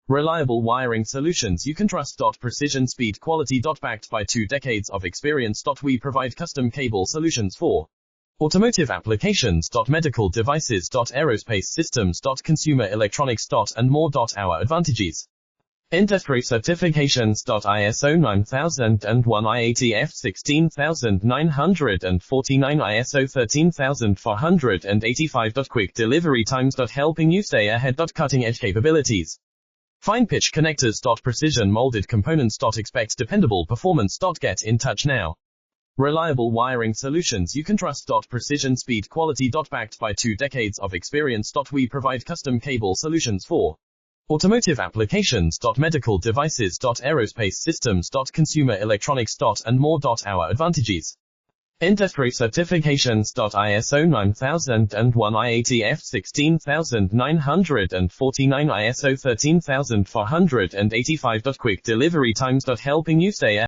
Reliable wiring solutions you can trust. Precision, speed, quality. Backed by 2 decades of experience. We provide custom cable solutions for automotive applications. Medical devices. Aerospace systems. Consumer electronics. And more. Our advantages: industry certifications. ISO 9001 IATF 16949, ISO 13485. Quick delivery times. Helping you stay ahead. Cutting edge capabilities: fine pitch connectors. Precision molded components. Expect dependable performance. Get in touch now. Reliable wiring solutions you can trust. Precision, speed, quality. Backed by 2 decades of experience. We provide custom cable solutions for automotive applications. Medical devices. Aerospace systems. Consumer electronics. And more. Our advantages: industry certifications. ISO 9001 IATF 16949, ISO 13485. Quick delivery times. Helping you stay ahead.